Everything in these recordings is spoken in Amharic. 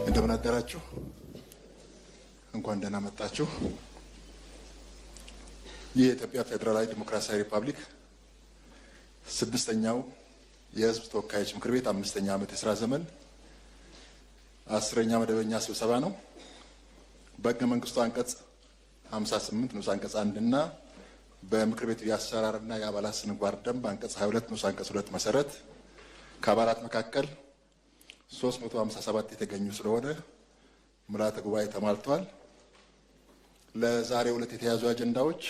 እንደምን አደራችሁ። እንኳን ደህና መጣችሁ። የኢትዮጵያ ፌዴራላዊ ዲሞክራሲያዊ ሪፐብሊክ ስድስተኛው የሕዝብ ተወካዮች ምክር ቤት አምስተኛ ዓመት የሥራ ዘመን 10ኛ መደበኛ ስብሰባ ነው። በሕገ መንግስቱ አንቀጽ 58 ንዑስ አንቀጽ 1 እና በምክር ቤቱ የአሰራርና የአባላት ስነ ምግባር ደንብ አንቀጽ 22 ንዑስ አንቀጽ 2 መሰረት ከአባላት መካከል 357 የተገኙ ስለሆነ ምልዓተ ጉባኤ ተሟልቷል። ለዛሬው ዕለት የተያዙ አጀንዳዎች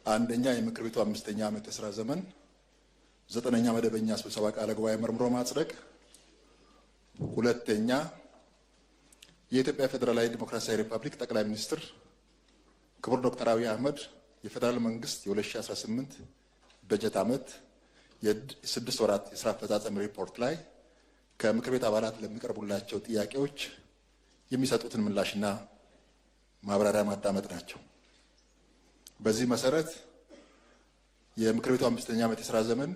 አንደኛ የምክር ቤቱ አምስተኛ ዓመት የሥራ ዘመን 9ኛ መደበኛ ስብሰባ ቃለ ጉባኤ መርምሮ ማጽደቅ፣ ሁለተኛ የኢትዮጵያ ፌዴራላዊ ዲሞክራሲያዊ ሪፐብሊክ ጠቅላይ ሚኒስትር ክቡር ዶክተር አብይ አህመድ የፌዴራል መንግስት የ2018 በጀት ዓመት የ6 ወራት የስራ አፈጻጸም ሪፖርት ላይ ከምክር ቤት አባላት ለሚቀርቡላቸው ጥያቄዎች የሚሰጡትን ምላሽና ማብራሪያ ማዳመጥ ናቸው። በዚህ መሰረት የምክር ቤቱ አምስተኛ ዓመት የሥራ ዘመን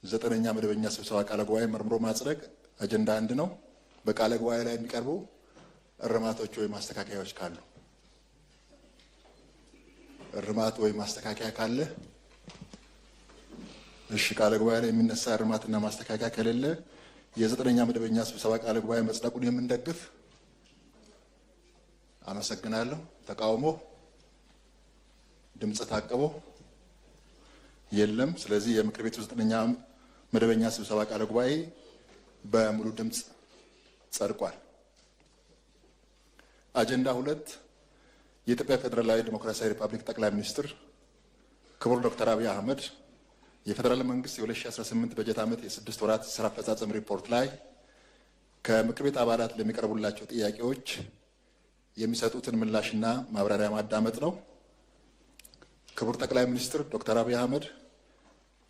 9ኛ መደበኛ ስብሰባ ቃለ ጉባኤ መርምሮ ማጽደቅ አጀንዳ 1 ነው። በቃለ ጉባኤ ላይ የሚቀርቡ እርማቶች ወይ ማስተካከያዎች ካሉ እርማት ወይ ማስተካከያ ካለ እሺ። ቃለ ጉባኤ ላይ የሚነሳ እርማትና ማስተካከያ ከሌለ የ9ኛ መደበኛ ስብሰባ ቃለ ጉባኤ መጽደቁን የምንደግፍ። አመሰግናለሁ። ተቃውሞ፣ ድምጽ ታቅቦ የለም። ስለዚህ የምክር ቤቱ 9ኛ መደበኛ ስብሰባ ቃለ ጉባኤ በሙሉ ድምጽ ጸድቋል። አጀንዳ 2 የኢትዮጵያ ፌዴራላዊ ዲሞክራሲያዊ ሪፐብሊክ ጠቅላይ ሚኒስትር ክቡር ዶክተር አብይ አህመድ የፌዴራል መንግስት የ2018 በጀት ዓመት የ6 ወራት ስራ አፈጻጸም ሪፖርት ላይ ከምክር ቤት አባላት ለሚቀርቡላቸው ጥያቄዎች የሚሰጡትን ምላሽና ማብራሪያ ማዳመጥ ነው። ክቡር ጠቅላይ ሚኒስትር ዶክተር አብይ አህመድ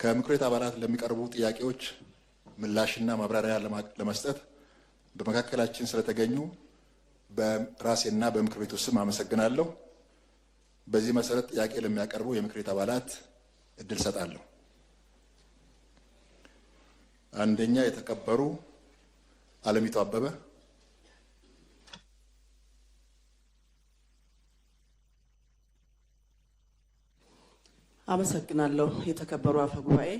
ከምክር ቤት አባላት ለሚቀርቡ ጥያቄዎች ምላሽና ማብራሪያ ለመስጠት በመካከላችን ስለተገኙ በራሴና በምክር ቤቱ ስም አመሰግናለሁ። በዚህ መሰረት ጥያቄ ለሚያቀርቡ የምክር ቤት አባላት እድል ሰጣለሁ። አንደኛ የተከበሩ አለሚቱ አበበ። አመሰግናለሁ። የተከበሩ አፈ ጉባኤ፣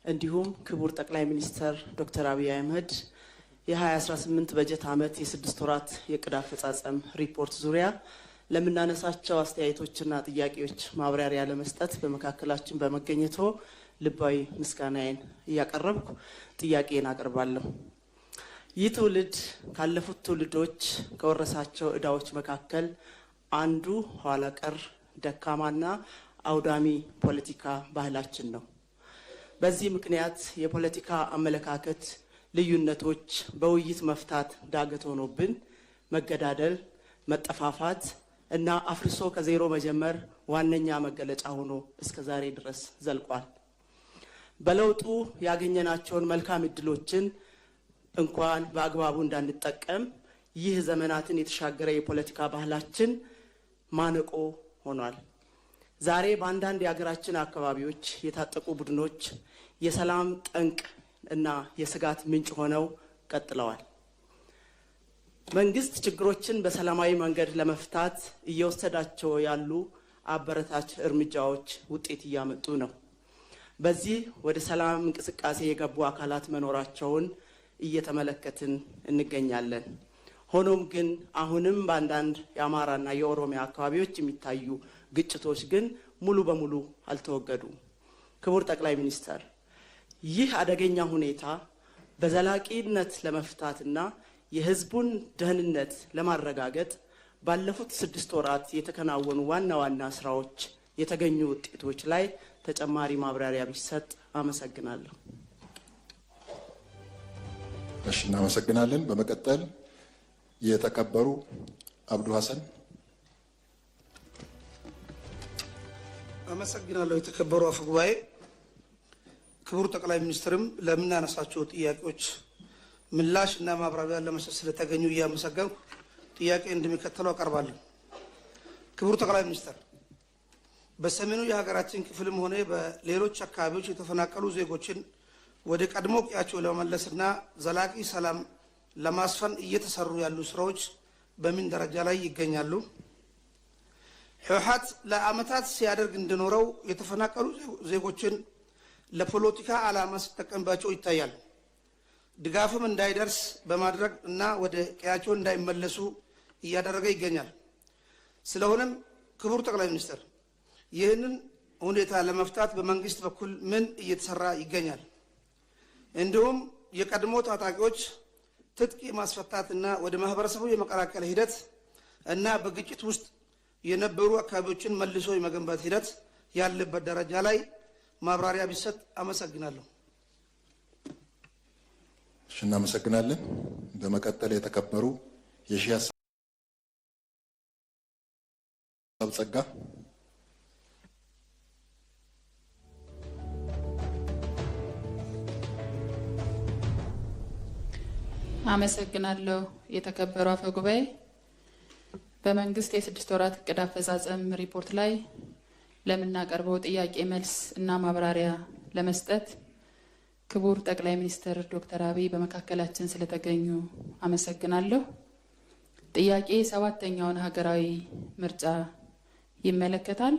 እንዲሁም ክቡር ጠቅላይ ሚኒስትር ዶክተር አብይ አህመድ የ2018 በጀት ዓመት የ6 ወራት የዕቅድ አፈጻጸም ሪፖርት ዙሪያ ለምናነሳቸው አስተያየቶችና ጥያቄዎች ማብራሪያ ለመስጠት በመካከላችን በመገኘቶ ልባዊ ምስጋናዬን እያቀረብኩ ጥያቄን አቀርባለሁ። ይህ ትውልድ ካለፉት ትውልዶች ከወረሳቸው ዕዳዎች መካከል አንዱ ኋላ ቀር ደካማና አውዳሚ ፖለቲካ ባህላችን ነው። በዚህ ምክንያት የፖለቲካ አመለካከት ልዩነቶች በውይይት መፍታት ዳገት ሆኖብን መገዳደል፣ መጠፋፋት እና አፍርሶ ከዜሮ መጀመር ዋነኛ መገለጫ ሆኖ እስከ ዛሬ ድረስ ዘልቋል። በለውጡ ያገኘናቸውን መልካም እድሎችን እንኳን በአግባቡ እንዳንጠቀም ይህ ዘመናትን የተሻገረ የፖለቲካ ባህላችን ማነቆ ሆኗል። ዛሬ በአንዳንድ የሀገራችን አካባቢዎች የታጠቁ ቡድኖች የሰላም ጠንቅ እና የስጋት ምንጭ ሆነው ቀጥለዋል። መንግስት ችግሮችን በሰላማዊ መንገድ ለመፍታት እየወሰዳቸው ያሉ አበረታች እርምጃዎች ውጤት እያመጡ ነው። በዚህ ወደ ሰላም እንቅስቃሴ የገቡ አካላት መኖራቸውን እየተመለከትን እንገኛለን። ሆኖም ግን አሁንም በአንዳንድ የአማራና የኦሮሚያ አካባቢዎች የሚታዩ ግጭቶች ግን ሙሉ በሙሉ አልተወገዱም። ክቡር ጠቅላይ ሚኒስትር፣ ይህ አደገኛ ሁኔታ በዘላቂነት ለመፍታትና የሕዝቡን ደህንነት ለማረጋገጥ ባለፉት 6 ወራት የተከናወኑ ዋና ዋና ስራዎች፣ የተገኙ ውጤቶች ላይ ተጨማሪ ማብራሪያ ቢሰጥ አመሰግናለሁ። እሺ፣ እናመሰግናለን። በመቀጠል የተከበሩ አብዱ ሐሰን። አመሰግናለሁ። የተከበሩ አፈ ጉባኤ፣ ክቡር ጠቅላይ ሚኒስትርም ለምናነሳቸው ጥያቄዎች ምላሽ እና ማብራሪያ ለመስጠት ስለተገኙ እያመሰገንኩ ጥያቄ እንደሚከተለው አቀርባለሁ። ክቡር ጠቅላይ ሚኒስትር፣ በሰሜኑ የሀገራችን ክፍልም ሆነ በሌሎች አካባቢዎች የተፈናቀሉ ዜጎችን ወደ ቀድሞ ቀያቸው ለመመለስና ዘላቂ ሰላም ለማስፈን እየተሰሩ ያሉ ስራዎች በምን ደረጃ ላይ ይገኛሉ? ህወሓት ለአመታት ሲያደርግ እንደኖረው የተፈናቀሉ ዜጎችን ለፖለቲካ ዓላማ ሲጠቀምባቸው ይታያል። ድጋፍም እንዳይደርስ በማድረግ እና ወደ ቀያቸው እንዳይመለሱ እያደረገ ይገኛል። ስለሆነም ክቡር ጠቅላይ ሚኒስትር ይህንን ሁኔታ ለመፍታት በመንግስት በኩል ምን እየተሰራ ይገኛል? እንዲሁም የቀድሞ ታጣቂዎች ትጥቅ የማስፈታትና ወደ ማህበረሰቡ የመቀላቀል ሂደት እና በግጭት ውስጥ የነበሩ አካባቢዎችን መልሶ የመገንባት ሂደት ያለበት ደረጃ ላይ ማብራሪያ ቢሰጥ አመሰግናለሁ። እናመሰግናለን። በመቀጠል የተከበሩ የሺህ ሀሳብ ጸጋ አመሰግናለሁ። የተከበሩ አፈ ጉባኤ፣ በመንግስት የ6 ወራት እቅድ አፈጻጸም ሪፖርት ላይ ለምናቀርበው ጥያቄ መልስ እና ማብራሪያ ለመስጠት ክቡር ጠቅላይ ሚኒስትር ዶክተር አብይ በመካከላችን ስለተገኙ አመሰግናለሁ። ጥያቄ 7ኛውን ሀገራዊ ምርጫ ይመለከታል።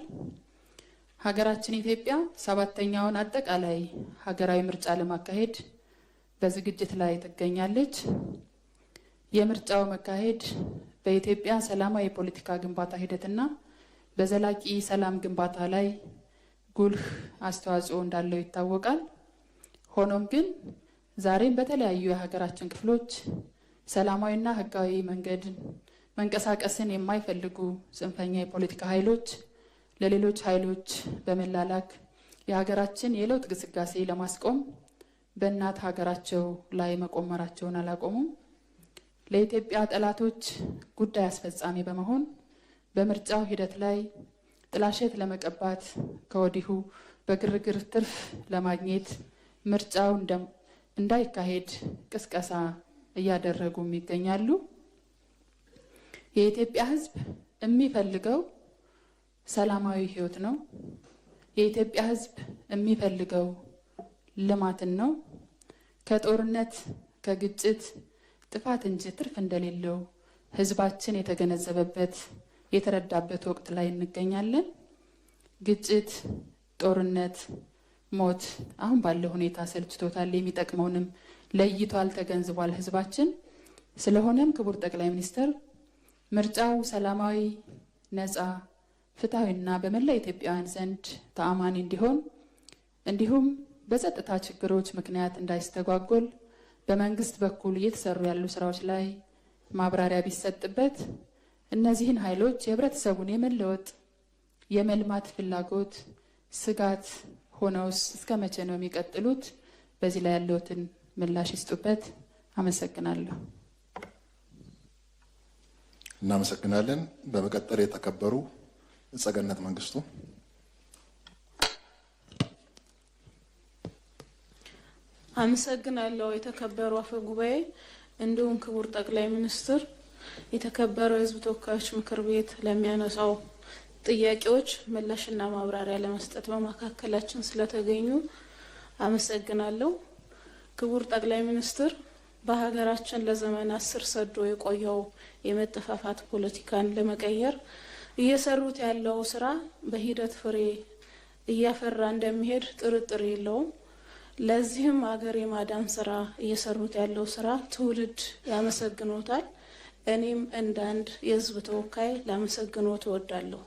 ሀገራችን ኢትዮጵያ 7ኛውን አጠቃላይ ሀገራዊ ምርጫ ለማካሄድ በዝግጅት ላይ ትገኛለች። የምርጫው መካሄድ በኢትዮጵያ ሰላማዊ የፖለቲካ ግንባታ ሂደትና በዘላቂ ሰላም ግንባታ ላይ ጉልህ አስተዋጽኦ እንዳለው ይታወቃል። ሆኖም ግን ዛሬም በተለያዩ የሀገራችን ክፍሎች ሰላማዊና ህጋዊ መንገድን መንቀሳቀስን የማይፈልጉ ጽንፈኛ የፖለቲካ ኃይሎች ለሌሎች ኃይሎች በመላላክ የሀገራችን የለውጥ ግስጋሴ ለማስቆም በእናት ሀገራቸው ላይ መቆመራቸውን አላቆሙም። ለኢትዮጵያ ጠላቶች ጉዳይ አስፈጻሚ በመሆን በምርጫው ሂደት ላይ ጥላሸት ለመቀባት ከወዲሁ በግርግር ትርፍ ለማግኘት ምርጫው እንዳይካሄድ ቅስቀሳ እያደረጉም ይገኛሉ። የኢትዮጵያ ህዝብ የሚፈልገው ሰላማዊ ህይወት ነው። የኢትዮጵያ ህዝብ የሚፈልገው ልማትን ነው። ከጦርነት ከግጭት ጥፋት እንጂ ትርፍ እንደሌለው ህዝባችን የተገነዘበበት የተረዳበት ወቅት ላይ እንገኛለን። ግጭት፣ ጦርነት፣ ሞት አሁን ባለው ሁኔታ ሰልችቶታል። የሚጠቅመውንም ለይቷል፣ ተገንዝቧል ህዝባችን። ስለሆነም ክቡር ጠቅላይ ሚኒስትር ምርጫው ሰላማዊ፣ ነፃ፣ ፍትሐዊና በመላ ኢትዮጵያውያን ዘንድ ተአማኒ እንዲሆን እንዲሁም በጸጥታ ችግሮች ምክንያት እንዳይስተጓጎል በመንግስት በኩል እየተሰሩ ያሉ ስራዎች ላይ ማብራሪያ ቢሰጥበት፣ እነዚህን ኃይሎች የህብረተሰቡን የመለወጥ የመልማት ፍላጎት ስጋት ሆነውስ እስከ መቼ ነው የሚቀጥሉት? በዚህ ላይ ያለውትን ምላሽ ይስጡበት። አመሰግናለሁ። እናመሰግናለን። በመቀጠል የተከበሩ ጸገነት መንግስቱ። አመሰግናለሁ። የተከበሩ አፈ ጉባኤ፣ እንዲሁም ክቡር ጠቅላይ ሚኒስትር፣ የተከበረው የህዝብ ተወካዮች ምክር ቤት ለሚያነሳው ጥያቄዎች ምላሽና ማብራሪያ ለመስጠት በመካከላችን ስለተገኙ አመሰግናለሁ። ክቡር ጠቅላይ ሚኒስትር፣ በሀገራችን ለዘመናት ስር ሰዶ የቆየው የመጠፋፋት ፖለቲካን ለመቀየር እየሰሩት ያለው ስራ በሂደት ፍሬ እያፈራ እንደሚሄድ ጥርጥር የለውም። ለዚህም ሀገር የማዳን ስራ እየሰሩት ያለው ስራ ትውልድ ያመሰግኖታል። እኔም እንደ አንድ የህዝብ ተወካይ ላመሰግኖት እወዳለሁ።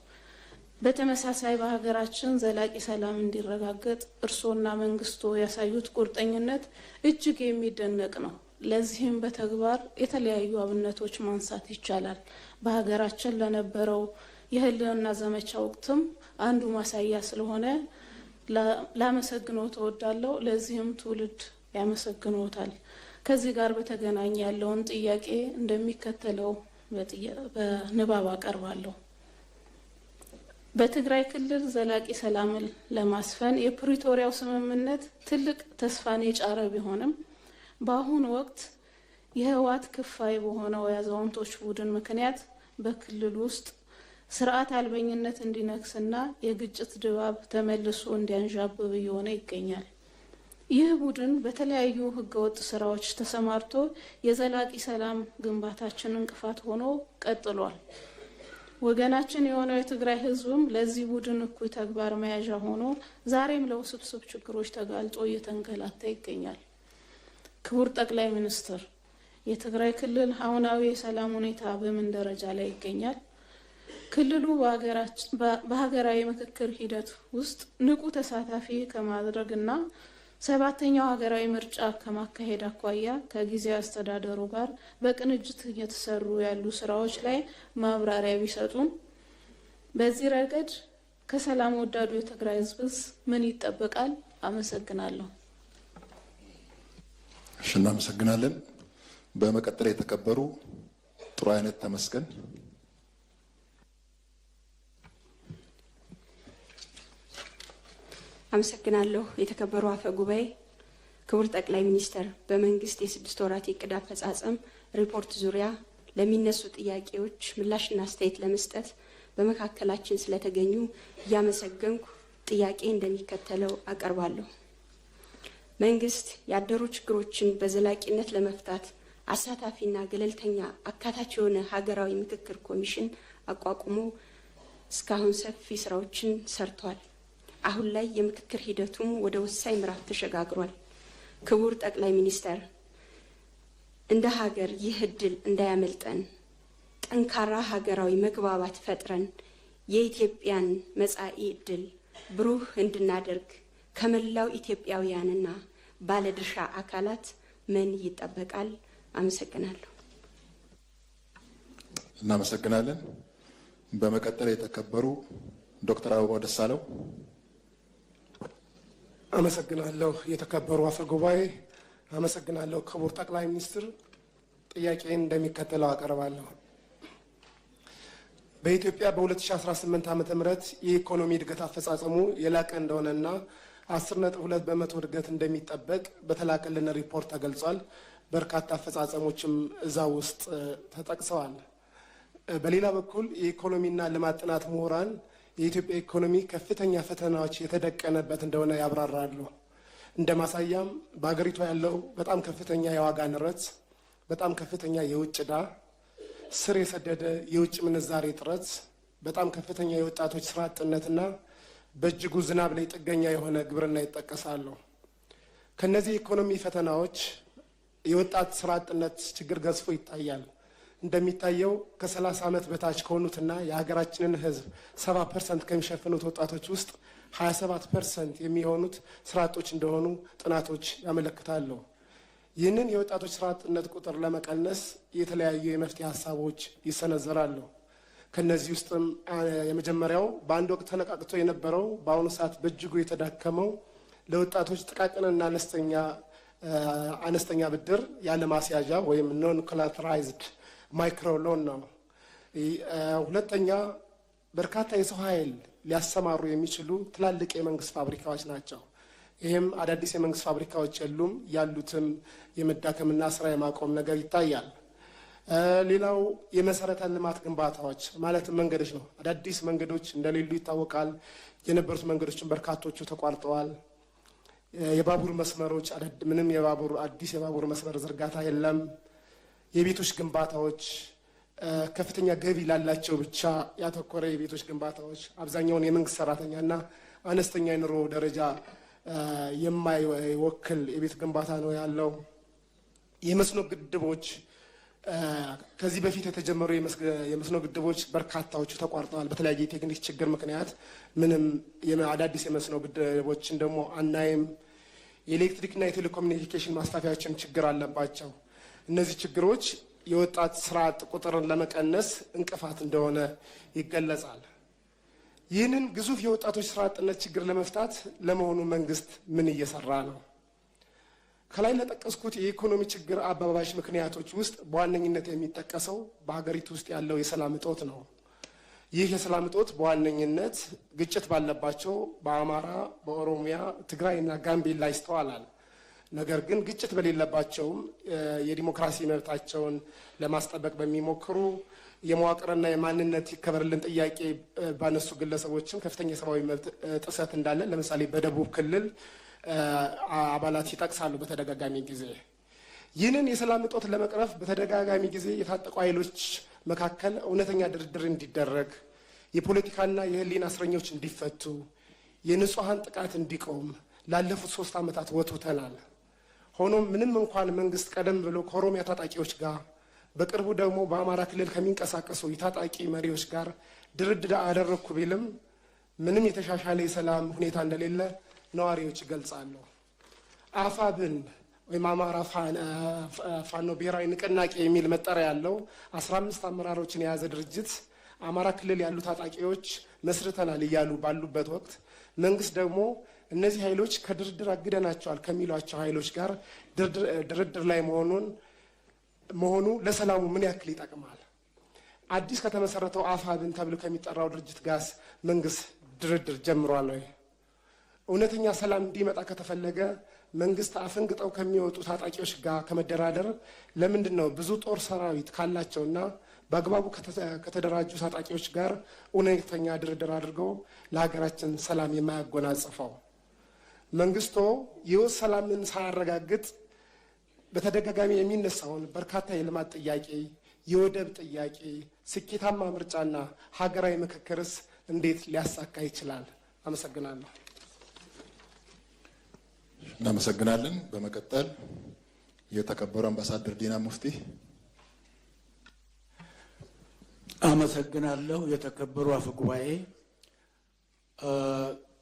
በተመሳሳይ በሀገራችን ዘላቂ ሰላም እንዲረጋገጥ እርስዎና መንግስቶ ያሳዩት ቁርጠኝነት እጅግ የሚደነቅ ነው። ለዚህም በተግባር የተለያዩ አብነቶች ማንሳት ይቻላል። በሀገራችን ለነበረው የህልውና ዘመቻ ወቅትም አንዱ ማሳያ ስለሆነ ላመሰግኖት እወዳለሁ። ለዚህም ትውልድ ያመሰግኖታል። ከዚህ ጋር በተገናኘ ያለውን ጥያቄ እንደሚከተለው በንባብ አቀርባለሁ። በትግራይ ክልል ዘላቂ ሰላምን ለማስፈን የፕሪቶሪያው ስምምነት ትልቅ ተስፋን የጫረ ቢሆንም በአሁኑ ወቅት የህወሓት ክፋይ በሆነው የአዛውንቶች ቡድን ምክንያት በክልል ውስጥ ስርዓት አልበኝነት እንዲነክስና የግጭት ድባብ ተመልሶ እንዲያንዣብብ እየሆነ ይገኛል። ይህ ቡድን በተለያዩ ህገወጥ ስራዎች ተሰማርቶ የዘላቂ ሰላም ግንባታችን እንቅፋት ሆኖ ቀጥሏል። ወገናችን የሆነው የትግራይ ህዝብም ለዚህ ቡድን እኩይ ተግባር መያዣ ሆኖ ዛሬም ለውስብስብ ችግሮች ተጋልጦ እየተንገላታ ይገኛል። ክቡር ጠቅላይ ሚኒስትር፣ የትግራይ ክልል አሁናዊ የሰላም ሁኔታ በምን ደረጃ ላይ ይገኛል? ክልሉ በሀገራዊ ምክክር ሂደት ውስጥ ንቁ ተሳታፊ ከማድረግና 7ኛው ሀገራዊ ምርጫ ከማካሄድ አኳያ ከጊዜያዊ አስተዳደሩ ጋር በቅንጅት እየተሰሩ ያሉ ስራዎች ላይ ማብራሪያ ቢሰጡን። በዚህ ረገድ ከሰላም ወዳዱ የትግራይ ህዝብስ ምን ይጠበቃል? አመሰግናለሁ። እሺ፣ እናመሰግናለን። በመቀጠል የተከበሩ ጥሩ አይነት ተመስገን። አመሰግናለሁ። የተከበሩ አፈ ጉባኤ፣ ክቡር ጠቅላይ ሚኒስትር፣ በመንግስት የ6 ወራት የዕቅድ አፈጻጸም ሪፖርት ዙሪያ ለሚነሱ ጥያቄዎች ምላሽና አስተያየት ለመስጠት በመካከላችን ስለተገኙ እያመሰገንኩ ጥያቄ እንደሚከተለው አቀርባለሁ። መንግስት ያደሩ ችግሮችን በዘላቂነት ለመፍታት አሳታፊና ገለልተኛ አካታች የሆነ ሀገራዊ ምክክር ኮሚሽን አቋቁሞ እስካሁን ሰፊ ስራዎችን ሰርቷል። አሁን ላይ የምክክር ሂደቱም ወደ ወሳኝ ምዕራፍ ተሸጋግሯል። ክቡር ጠቅላይ ሚኒስትር፣ እንደ ሀገር ይህ እድል እንዳያመልጠን ጠንካራ ሀገራዊ መግባባት ፈጥረን የኢትዮጵያን መጻኢ እድል ብሩህ እንድናደርግ ከመላው ኢትዮጵያውያንና ባለድርሻ አካላት ምን ይጠበቃል? አመሰግናለሁ። እናመሰግናለን። በመቀጠል የተከበሩ ዶክተር አበባው ደሳለው። አመሰግናለሁ። የተከበሩ አፈ ጉባኤ፣ አመሰግናለሁ። ክቡር ጠቅላይ ሚኒስትር፣ ጥያቄን እንደሚከተለው አቀርባለሁ። በኢትዮጵያ በ2018 ዓ.ም የኢኮኖሚ እድገት አፈጻጸሙ የላቀ እንደሆነና 10.2 በመቶ እድገት እንደሚጠበቅ በተላከልን ሪፖርት ተገልጿል። በርካታ አፈጻጸሞችም እዛ ውስጥ ተጠቅሰዋል። በሌላ በኩል የኢኮኖሚና ልማት ጥናት ምሁራን የኢትዮጵያ ኢኮኖሚ ከፍተኛ ፈተናዎች የተደቀነበት እንደሆነ ያብራራሉ። እንደ ማሳያም በሀገሪቷ ያለው በጣም ከፍተኛ የዋጋ ንረት፣ በጣም ከፍተኛ የውጭ ዕዳ፣ ስር የሰደደ የውጭ ምንዛሬ እጥረት፣ በጣም ከፍተኛ የወጣቶች ስራ አጥነትና በእጅጉ ዝናብ ላይ ጥገኛ የሆነ ግብርና ይጠቀሳሉ። ከነዚህ የኢኮኖሚ ፈተናዎች የወጣት ስራ አጥነት ችግር ገዝፎ ይታያል። እንደሚታየው ከ30 ዓመት በታች ከሆኑትና የሀገራችንን ሕዝብ 70% ከሚሸፍኑት ወጣቶች ውስጥ 27% የሚሆኑት ስራ አጦች እንደሆኑ ጥናቶች ያመለክታሉ። ይህንን የወጣቶች ስራ አጥነት ቁጥር ለመቀነስ የተለያዩ የመፍትሄ ሀሳቦች ይሰነዘራሉ። ከነዚህ ውስጥም የመጀመሪያው በአንድ ወቅት ተነቃቅቶ የነበረው በአሁኑ ሰዓት በእጅጉ የተዳከመው ለወጣቶች ጥቃቅንና አነስተኛ ብድር ያለ ማስያዣ ወይም ኖን ኮላተራይዝድ ማይክሮ ሎን ነው። ሁለተኛ በርካታ የሰው ኃይል ሊያሰማሩ የሚችሉ ትላልቅ የመንግስት ፋብሪካዎች ናቸው። ይህም አዳዲስ የመንግስት ፋብሪካዎች የሉም፣ ያሉትም የመዳከምና ስራ የማቆም ነገር ይታያል። ሌላው የመሰረተ ልማት ግንባታዎች ማለትም መንገዶች ነው። አዳዲስ መንገዶች እንደሌሉ ይታወቃል። የነበሩት መንገዶችን በርካቶቹ ተቋርጠዋል። የባቡር መስመሮች ምንም አዲስ የባቡር መስመር ዝርጋታ የለም። የቤቶች ግንባታዎች ከፍተኛ ገቢ ላላቸው ብቻ ያተኮረ የቤቶች ግንባታዎች አብዛኛውን የመንግስት ሰራተኛና አነስተኛ የኑሮ ደረጃ የማይወክል የቤት ግንባታ ነው ያለው። የመስኖ ግድቦች ከዚህ በፊት የተጀመሩ የመስኖ ግድቦች በርካታዎቹ ተቋርጠዋል። በተለያየ የቴክኒክ ችግር ምክንያት ምንም አዳዲስ የመስኖ ግድቦችን ደግሞ አናይም። የኤሌክትሪክና የቴሌኮሙኒኬሽን ማስፋፊያዎችን ችግር አለባቸው። እነዚህ ችግሮች የወጣት ስራ አጥ ቁጥርን ለመቀነስ እንቅፋት እንደሆነ ይገለጻል። ይህንን ግዙፍ የወጣቶች ስራ አጥነት ችግር ለመፍታት ለመሆኑ መንግስት ምን እየሰራ ነው? ከላይ ለጠቀስኩት የኢኮኖሚ ችግር አባባሽ ምክንያቶች ውስጥ በዋነኝነት የሚጠቀሰው በሀገሪቱ ውስጥ ያለው የሰላም እጦት ነው። ይህ የሰላም እጦት በዋነኝነት ግጭት ባለባቸው በአማራ፣ በኦሮሚያ፣ ትግራይና ጋምቤላ ይስተዋላል። ነገር ግን ግጭት በሌለባቸውም የዲሞክራሲ መብታቸውን ለማስጠበቅ በሚሞክሩ የመዋቅርና የማንነት ይከበርልን ጥያቄ ባነሱ ግለሰቦችም ከፍተኛ የሰብአዊ መብት ጥሰት እንዳለ፣ ለምሳሌ በደቡብ ክልል አባላት ይጠቅሳሉ በተደጋጋሚ ጊዜ። ይህንን የሰላም እጦት ለመቅረፍ በተደጋጋሚ ጊዜ የታጠቁ ኃይሎች መካከል እውነተኛ ድርድር እንዲደረግ፣ የፖለቲካና የህሊና እስረኞች እንዲፈቱ፣ የንጹሐን ጥቃት እንዲቆም ላለፉት 3 ዓመታት ወትውተናል። ሆኖም ምንም እንኳን መንግስት ቀደም ብሎ ከኦሮሚያ ታጣቂዎች ጋር በቅርቡ ደግሞ በአማራ ክልል ከሚንቀሳቀሱ የታጣቂ መሪዎች ጋር ድርድር አደረግኩ ቢልም ምንም የተሻሻለ የሰላም ሁኔታ እንደሌለ ነዋሪዎች ይገልጻሉ። አፋብን ወይም አማራ ፋኖ ብሔራዊ ንቅናቄ የሚል መጠሪያ ያለው 15 አመራሮችን የያዘ ድርጅት አማራ ክልል ያሉ ታጣቂዎች መስርተናል እያሉ ባሉበት ወቅት መንግስት ደግሞ እነዚህ ኃይሎች ከድርድር አግደናቸዋል ከሚሏቸው ኃይሎች ጋር ድርድር ላይ መሆኑ ለሰላሙ ምን ያክል ይጠቅማል? አዲስ ከተመሰረተው አፋብን ተብሎ ከሚጠራው ድርጅት ጋር መንግስት ድርድር ጀምሯል ወይ? እውነተኛ ሰላም እንዲመጣ ከተፈለገ መንግስት አፈንግጠው ከሚወጡ ታጣቂዎች ጋር ከመደራደር ለምንድን ነው ብዙ ጦር ሰራዊት ካላቸውና በአግባቡ ከተደራጁ ታጣቂዎች ጋር እውነተኛ ድርድር አድርገው ለሀገራችን ሰላም የማያጎናጽፈው? መንግስቶ የውስጥ ሰላምን ሳያረጋግጥ በተደጋጋሚ የሚነሳውን በርካታ የልማት ጥያቄ፣ የወደብ ጥያቄ፣ ስኬታማ ምርጫና ሀገራዊ ምክክርስ እንዴት ሊያሳካ ይችላል? አመሰግናለሁ። እናመሰግናለን። በመቀጠል የተከበሩ አምባሳደር ዲና ሙፍቲ። አመሰግናለሁ። የተከበሩ አፈ ጉባኤ፣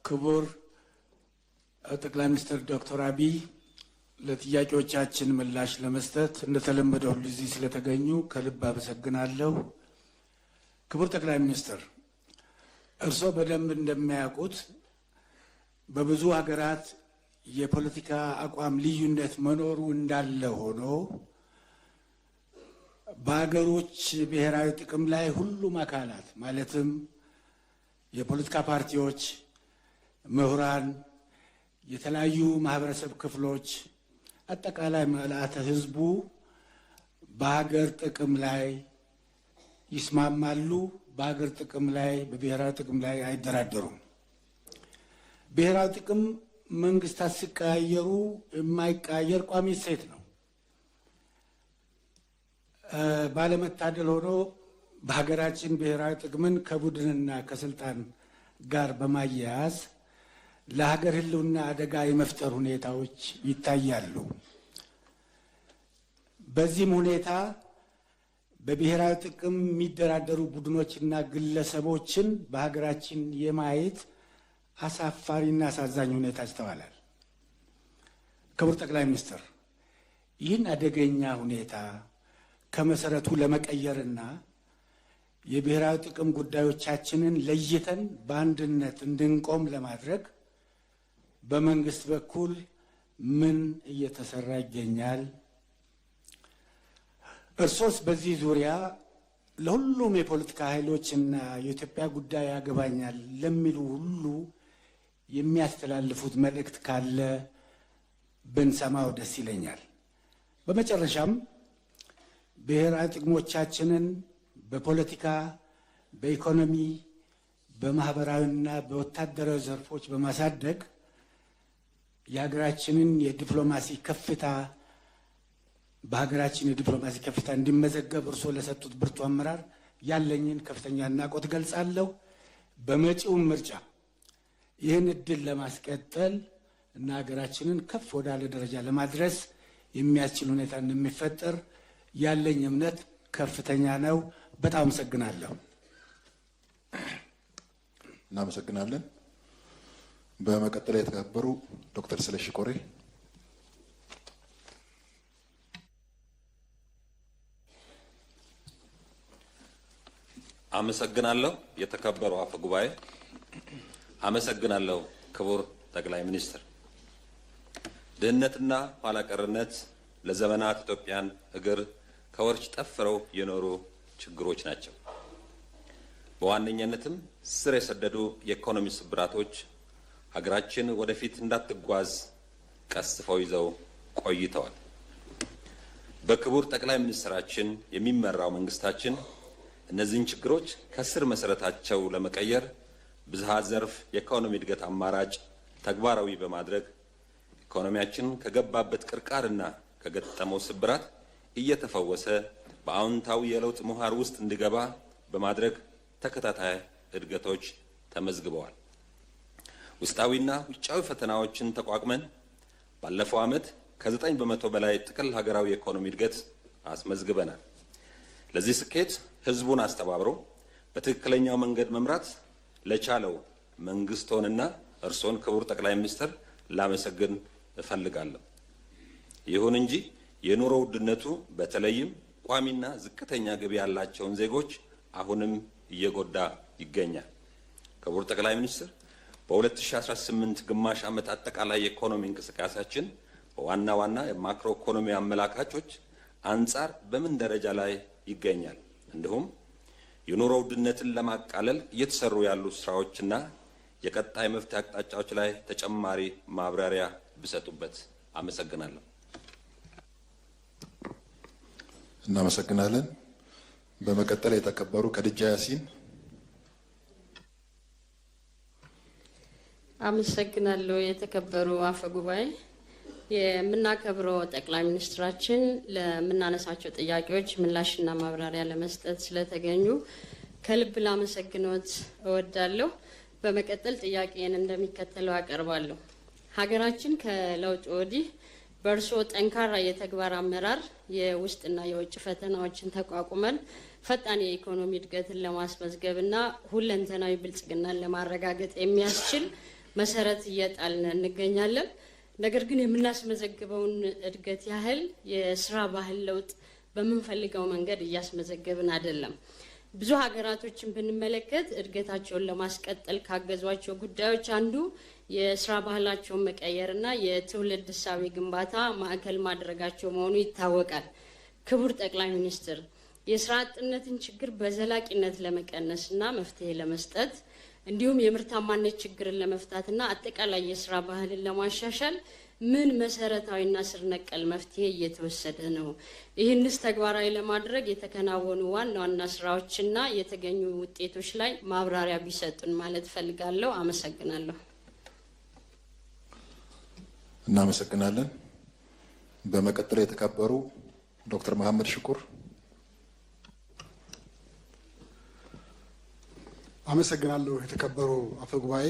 ክቡር ጠቅላይ ሚኒስትር ዶክተር አብይ ለጥያቄዎቻችን ምላሽ ለመስጠት እንደተለመደ ሁሉ እዚህ ስለተገኙ ከልብ አመሰግናለሁ። ክቡር ጠቅላይ ሚኒስትር፣ እርስዎ በደንብ እንደሚያውቁት በብዙ ሀገራት የፖለቲካ አቋም ልዩነት መኖሩ እንዳለ ሆኖ በሀገሮች ብሔራዊ ጥቅም ላይ ሁሉም አካላት ማለትም የፖለቲካ ፓርቲዎች፣ ምሁራን፣ የተለያዩ ማህበረሰብ ክፍሎች፣ አጠቃላይ ምልአተ ህዝቡ በሀገር ጥቅም ላይ ይስማማሉ። በሀገር ጥቅም ላይ በብሔራዊ ጥቅም ላይ አይደራደሩም። ብሔራዊ ጥቅም መንግስታት ሲቀያየሩ የማይቀያየር ቋሚ እሴት ነው። ባለመታደል ሆኖ በሀገራችን ብሔራዊ ጥቅምን ከቡድንና ከስልጣን ጋር በማያያዝ ለሀገር ህልውና አደጋ የመፍጠር ሁኔታዎች ይታያሉ። በዚህም ሁኔታ በብሔራዊ ጥቅም የሚደራደሩ ቡድኖችና ግለሰቦችን በሀገራችን የማየት አሳፋሪና አሳዛኝ ሁኔታ ይስተዋላል። ክቡር ጠቅላይ ሚኒስትር፣ ይህን አደገኛ ሁኔታ ከመሰረቱ ለመቀየርና የብሔራዊ ጥቅም ጉዳዮቻችንን ለይተን በአንድነት እንድንቆም ለማድረግ በመንግስት በኩል ምን እየተሰራ ይገኛል? እርሶስ በዚህ ዙሪያ ለሁሉም የፖለቲካ ኃይሎችና የኢትዮጵያ ጉዳይ ያገባኛል ለሚሉ ሁሉ የሚያስተላልፉት መልእክት ካለ ብንሰማው ደስ ይለኛል። በመጨረሻም ብሔራዊ ጥቅሞቻችንን በፖለቲካ፣ በኢኮኖሚ፣ በማህበራዊና በወታደራዊ ዘርፎች በማሳደግ የሀገራችንን የዲፕሎማሲ ከፍታ በሀገራችን የዲፕሎማሲ ከፍታ እንዲመዘገብ እርስዎ ለሰጡት ብርቱ አመራር ያለኝን ከፍተኛ አድናቆት ገልጻለሁ። በመጪውም ምርጫ ይህን እድል ለማስቀጠል እና ሀገራችንን ከፍ ወዳለ ደረጃ ለማድረስ የሚያስችል ሁኔታ እንደሚፈጠር ያለኝ እምነት ከፍተኛ ነው። በጣም አመሰግናለሁ። እናመሰግናለን። በመቀጠል የተከበሩ ዶክተር ስለሺ ኮሬ። አመሰግናለሁ። የተከበሩ አፈ ጉባኤ፣ አመሰግናለሁ። ክቡር ጠቅላይ ሚኒስትር፣ ድህነትና ኋላ ቀርነት ለዘመናት ኢትዮጵያን እግር ከወርች ጠፍረው የኖሩ ችግሮች ናቸው። በዋነኛነትም ስር የሰደዱ የኢኮኖሚ ስብራቶች ሀገራችን ወደፊት እንዳትጓዝ ቀስፈው ይዘው ቆይተዋል። በክቡር ጠቅላይ ሚኒስትራችን የሚመራው መንግስታችን እነዚህን ችግሮች ከስር መሰረታቸው ለመቀየር ብዝሃ ዘርፍ የኢኮኖሚ እድገት አማራጭ ተግባራዊ በማድረግ ኢኮኖሚያችን ከገባበት ቅርቃርና ከገጠመው ስብራት እየተፈወሰ በአዎንታዊ የለውጥ ምህዋር ውስጥ እንዲገባ በማድረግ ተከታታይ እድገቶች ተመዝግበዋል። ውስጣዊና ውጫዊ ፈተናዎችን ተቋቁመን ባለፈው ዓመት ከ9 በመቶ በላይ ጥቅል ሀገራዊ የኢኮኖሚ እድገት አስመዝግበናል። ለዚህ ስኬት ህዝቡን አስተባብሮ በትክክለኛው መንገድ መምራት ለቻለው መንግስቶንና እርሶን ክቡር ጠቅላይ ሚኒስትር ላመሰግን እፈልጋለሁ። ይሁን እንጂ የኑሮ ውድነቱ በተለይም ቋሚና ዝቅተኛ ገቢ ያላቸውን ዜጎች አሁንም እየጎዳ ይገኛል። ክቡር ጠቅላይ ሚኒስትር በ2018 ግማሽ ዓመት አጠቃላይ የኢኮኖሚ እንቅስቃሴያችን በዋና ዋና የማክሮ ኢኮኖሚ አመላካቾች አንጻር በምን ደረጃ ላይ ይገኛል? እንዲሁም የኑሮ ውድነትን ለማቃለል እየተሰሩ ያሉ ስራዎችና የቀጣይ መፍትሄ አቅጣጫዎች ላይ ተጨማሪ ማብራሪያ ቢሰጡበት። አመሰግናለሁ። እናመሰግናለን። በመቀጠል የተከበሩ ከድጃ ያሲን። አመሰግናለሁ። የተከበሩ አፈ ጉባኤ፣ የምናከብረው ጠቅላይ ሚኒስትራችን ለምናነሳቸው ጥያቄዎች ምላሽና ማብራሪያ ለመስጠት ስለተገኙ ከልብ ላመሰግኖት እወዳለሁ። በመቀጠል ጥያቄን እንደሚከተለው አቀርባለሁ። ሀገራችን ከለውጥ ወዲህ በእርስዎ ጠንካራ የተግባር አመራር የውስጥና የውጭ ፈተናዎችን ተቋቁመን ፈጣን የኢኮኖሚ እድገትን ለማስመዝገብና ሁለንተናዊ ብልጽግናን ለማረጋገጥ የሚያስችል መሰረት እየጣልን እንገኛለን። ነገር ግን የምናስመዘግበውን እድገት ያህል የስራ ባህል ለውጥ በምንፈልገው መንገድ እያስመዘገብን አይደለም። ብዙ ሀገራቶችን ብንመለከት እድገታቸውን ለማስቀጠል ካገዟቸው ጉዳዮች አንዱ የስራ ባህላቸውን መቀየርና የትውልድ እሳቤ ግንባታ ማዕከል ማድረጋቸው መሆኑ ይታወቃል። ክቡር ጠቅላይ ሚኒስትር፣ የስራ አጥነትን ችግር በዘላቂነት ለመቀነስና መፍትሄ ለመስጠት እንዲሁም የምርታማነት ችግርን ለመፍታትና አጠቃላይ የስራ ባህልን ለማሻሻል ምን መሰረታዊና ስር ነቀል መፍትሄ እየተወሰደ ነው? ይህንስ ተግባራዊ ለማድረግ የተከናወኑ ዋና ዋና ስራዎችና የተገኙ ውጤቶች ላይ ማብራሪያ ቢሰጡን ማለት ፈልጋለሁ። አመሰግናለሁ። እናመሰግናለን። በመቀጠል የተከበሩ ዶክተር መሐመድ ሽኩር። አመሰግናለሁ። የተከበሩ አፈ ጉባኤ፣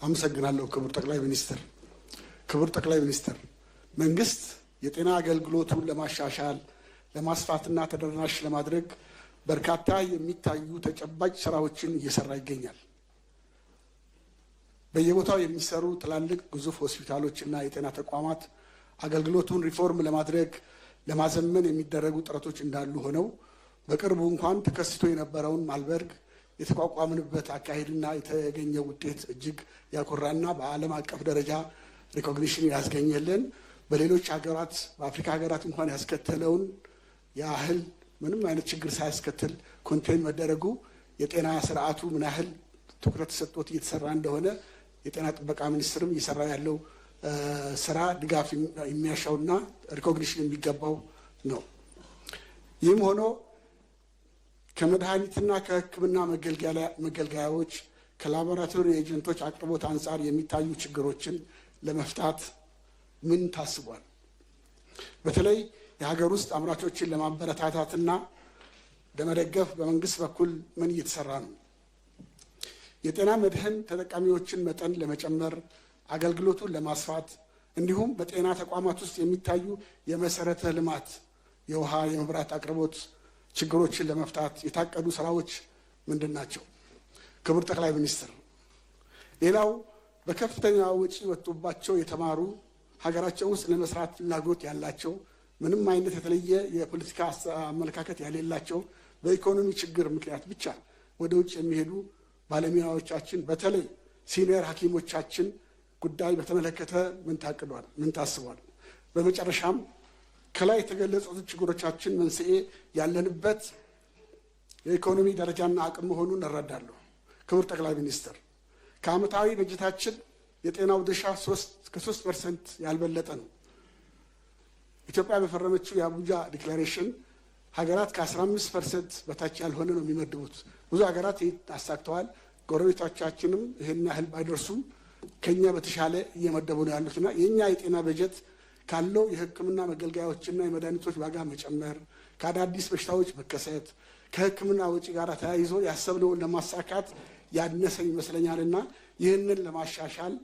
አመሰግናለሁ። ክቡር ጠቅላይ ሚኒስትር፣ ክቡር ጠቅላይ ሚኒስትር፣ መንግስት የጤና አገልግሎቱን ለማሻሻል ለማስፋትና ተደራሽ ለማድረግ በርካታ የሚታዩ ተጨባጭ ስራዎችን እየሰራ ይገኛል። በየቦታው የሚሰሩ ትላልቅ ግዙፍ ሆስፒታሎችና የጤና ተቋማት አገልግሎቱን ሪፎርም ለማድረግ ለማዘመን የሚደረጉ ጥረቶች እንዳሉ ሆነው በቅርቡ እንኳን ተከስቶ የነበረውን ማልበርግ የተቋቋምንበት አካሄድና የተገኘው ውጤት እጅግ ያኮራና በዓለም አቀፍ ደረጃ ሪኮግኒሽን ያስገኘልን በሌሎች ሀገራት በአፍሪካ ሀገራት እንኳን ያስከተለውን ያህል ምንም አይነት ችግር ሳያስከትል ኮንቴን መደረጉ የጤና ስርዓቱ ምን ያህል ትኩረት ሰጥቶት እየተሰራ እንደሆነ የጤና ጥበቃ ሚኒስትርም እየሰራ ያለው ስራ ድጋፍ የሚያሻውና ሪኮግኒሽን የሚገባው ነው። ይህም ሆኖ ከመድኃኒትና ከሕክምና መገልገያዎች ከላቦራቶሪ ኤጀንቶች አቅርቦት አንጻር የሚታዩ ችግሮችን ለመፍታት ምን ታስቧል? በተለይ የሀገር ውስጥ አምራቾችን ለማበረታታትና ለመደገፍ በመንግስት በኩል ምን እየተሰራ ነው? የጤና መድህን ተጠቃሚዎችን መጠን ለመጨመር አገልግሎቱን ለማስፋት እንዲሁም በጤና ተቋማት ውስጥ የሚታዩ የመሰረተ ልማት የውሃ፣ የመብራት አቅርቦት ችግሮችን ለመፍታት የታቀዱ ስራዎች ምንድን ናቸው? ክቡር ጠቅላይ ሚኒስትር፣ ሌላው በከፍተኛ ወጪ ወጥቶባቸው የተማሩ ሀገራቸው ውስጥ ለመስራት ፍላጎት ያላቸው ምንም አይነት የተለየ የፖለቲካ አመለካከት የሌላቸው በኢኮኖሚ ችግር ምክንያት ብቻ ወደ ውጭ የሚሄዱ ባለሙያዎቻችን በተለይ ሲኒየር ሐኪሞቻችን ጉዳይ በተመለከተ ምን ታቅዷል? ምን ታስቧል? በመጨረሻም ከላይ የተገለጹት ችግሮቻችን መንስኤ ያለንበት የኢኮኖሚ ደረጃና አቅም መሆኑን እረዳለሁ። ክቡር ጠቅላይ ሚኒስትር፣ ከዓመታዊ በጀታችን የጤናው ድርሻ ከ3% ያልበለጠ ነው። ኢትዮጵያ በፈረመችው የአቡጃ ዲክላሬሽን ሀገራት ከ15% በታች ያልሆነ ነው የሚመድቡት። ብዙ ሀገራት አሳክተዋል። ጎረቤቶቻችንም ይህን ያህል ባይደርሱም ከኛ በተሻለ እየመደቡ ነው ያሉትና የኛ የጤና በጀት ካለው የሕክምና መገልገያዎችና የመድኃኒቶች ዋጋ መጨመር ከአዳዲስ በሽታዎች መከሰት ከሕክምና ወጪ ጋር ተያይዞ ያሰብነውን ለማሳካት ያነሰ ይመስለኛልና ይህንን ለማሻሻል